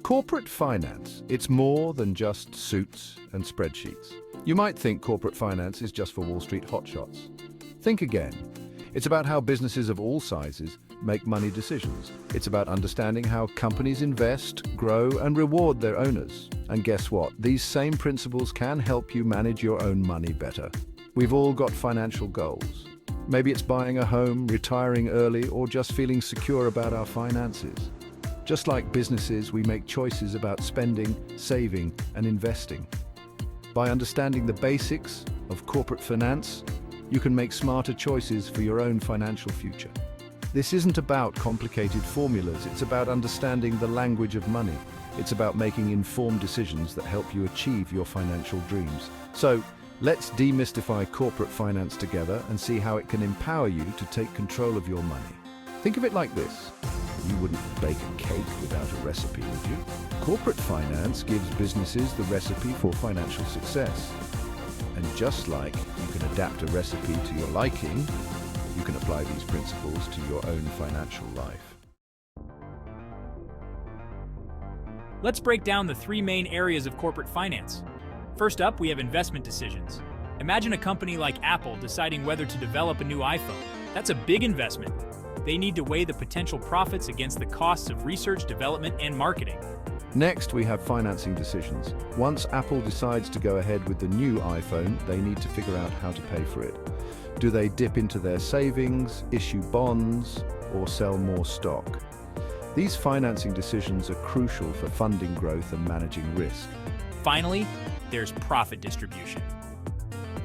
Corporate finance, it's more than just suits and spreadsheets. You might think corporate finance is just for Wall Street hotshots. Think again. It's about how businesses of all sizes make money decisions. It's about understanding how companies invest, grow, and reward their owners. And guess what? These same principles can help you manage your own money better. We've all got financial goals. Maybe it's buying a home, retiring early, or just feeling secure about our finances. Just like businesses, we make choices about spending, saving, and investing. By understanding the basics of corporate finance, you can make smarter choices for your own financial future. This isn't about complicated formulas, it's about understanding the language of money. It's about making informed decisions that help you achieve your financial dreams. So, let's demystify corporate finance together and see how it can empower you to take control of your money. Think of it like this. You wouldn't bake a cake without a recipe, would you? Corporate finance gives businesses the recipe for financial success. And just like you can adapt a recipe to your liking, you can apply these principles to your own financial life. Let's break down the three main areas of corporate finance. First up, we have investment decisions. Imagine a company like Apple deciding whether to develop a new iPhone. That's a big investment. They need to weigh the potential profits against the costs of research, development, and marketing. Next, we have financing decisions. Once Apple decides to go ahead with the new iPhone, they need to figure out how to pay for it. Do they dip into their savings, issue bonds, or sell more stock? These financing decisions are crucial for funding growth and managing risk. Finally, there's profit distribution.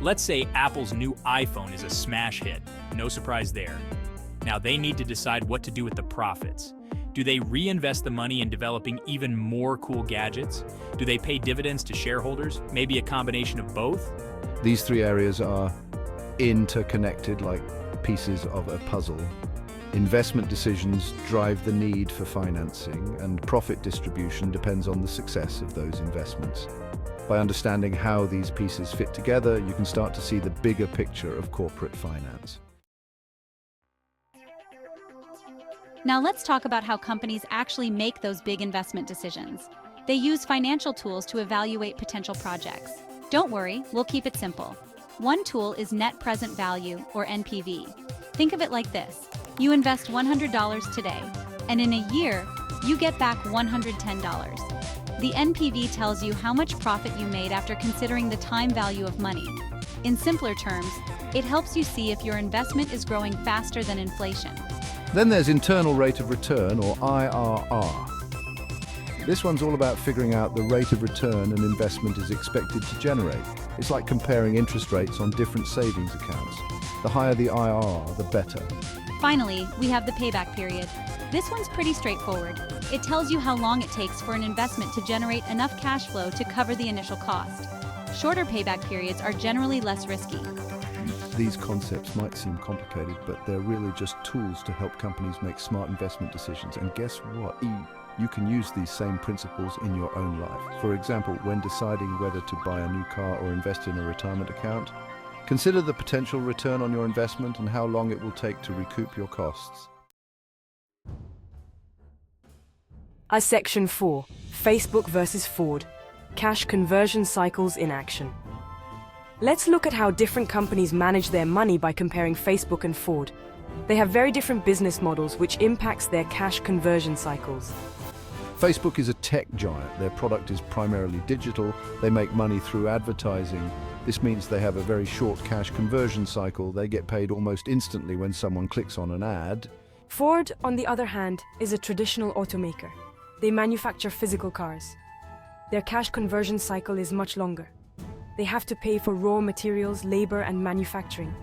Let's say Apple's new iPhone is a smash hit. No surprise there. Now they need to decide what to do with the profits. Do they reinvest the money in developing even more cool gadgets? Do they pay dividends to shareholders? Maybe a combination of both? These three areas are interconnected like pieces of a puzzle. Investment decisions drive the need for financing, and profit distribution depends on the success of those investments. By understanding how these pieces fit together, you can start to see the bigger picture of corporate finance. Now let's talk about how companies actually make those big investment decisions. They use financial tools to evaluate potential projects. Don't worry, we'll keep it simple. One tool is net present value, or NPV. Think of it like this. You invest $100 today, and in a year, you get back $110. The NPV tells you how much profit you made after considering the time value of money. In simpler terms, it helps you see if your investment is growing faster than inflation. Then there's internal rate of return, or IRR. This one's all about figuring out the rate of return an investment is expected to generate. It's like comparing interest rates on different savings accounts. The higher the IRR, the better. Finally, we have the payback period. This one's pretty straightforward. It tells you how long it takes for an investment to generate enough cash flow to cover the initial cost. Shorter payback periods are generally less risky. These concepts might seem complicated, but they're really just tools to help companies make smart investment decisions. And guess what? You can use these same principles in your own life. For example, when deciding whether to buy a new car or invest in a retirement account, consider the potential return on your investment and how long it will take to recoup your costs. Section 4. Facebook versus Ford. Cash conversion cycles in action. Let's look at how different companies manage their money by comparing Facebook and Ford. They have very different business models, which impacts their cash conversion cycles. Facebook is a tech giant. Their product is primarily digital. They make money through advertising. This means they have a very short cash conversion cycle. They get paid almost instantly when someone clicks on an ad. Ford, on the other hand, is a traditional automaker. They manufacture physical cars. Their cash conversion cycle is much longer. They have to pay for raw materials, labor, and manufacturing.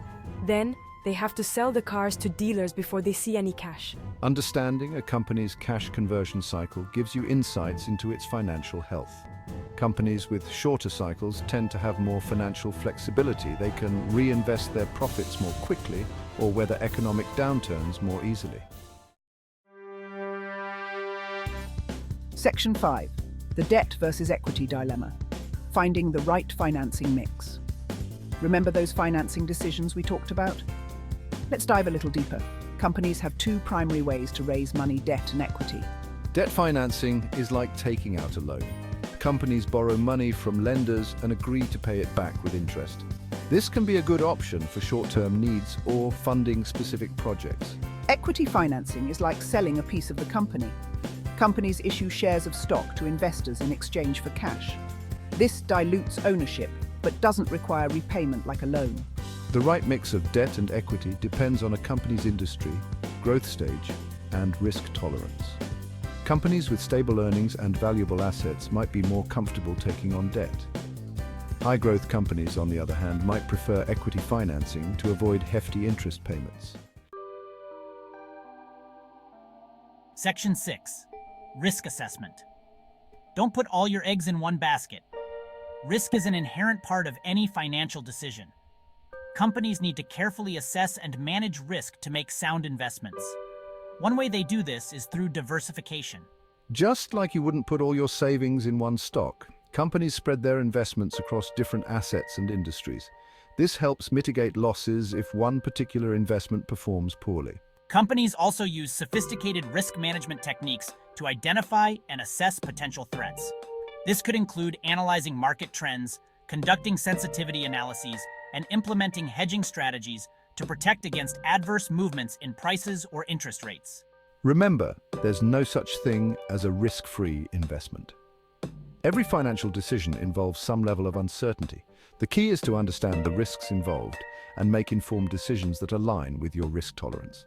Then, they have to sell the cars to dealers before they see any cash. Understanding a company's cash conversion cycle gives you insights into its financial health. Companies with shorter cycles tend to have more financial flexibility. They can reinvest their profits more quickly or weather economic downturns more easily. Section 5. The debt versus equity dilemma. Finding the right financing mix. Remember those financing decisions we talked about? Let's dive a little deeper. Companies have two primary ways to raise money: debt and equity. Debt financing is like taking out a loan. Companies borrow money from lenders and agree to pay it back with interest. This can be a good option for short-term needs or funding specific projects. Equity financing is like selling a piece of the company. Companies issue shares of stock to investors in exchange for cash. This dilutes ownership, but doesn't require repayment like a loan. The right mix of debt and equity depends on a company's industry, growth stage, and risk tolerance. Companies with stable earnings and valuable assets might be more comfortable taking on debt. High-growth companies, on the other hand, might prefer equity financing to avoid hefty interest payments. Section 6. Risk assessment. Don't put all your eggs in one basket. Risk is an inherent part of any financial decision. Companies need to carefully assess and manage risk to make sound investments. One way they do this is through diversification. Just like you wouldn't put all your savings in one stock, companies spread their investments across different assets and industries. This helps mitigate losses if one particular investment performs poorly. Companies also use sophisticated risk management techniques to identify and assess potential threats. This could include analyzing market trends, conducting sensitivity analyses, and implementing hedging strategies to protect against adverse movements in prices or interest rates. Remember, there's no such thing as a risk-free investment. Every financial decision involves some level of uncertainty. The key is to understand the risks involved and make informed decisions that align with your risk tolerance.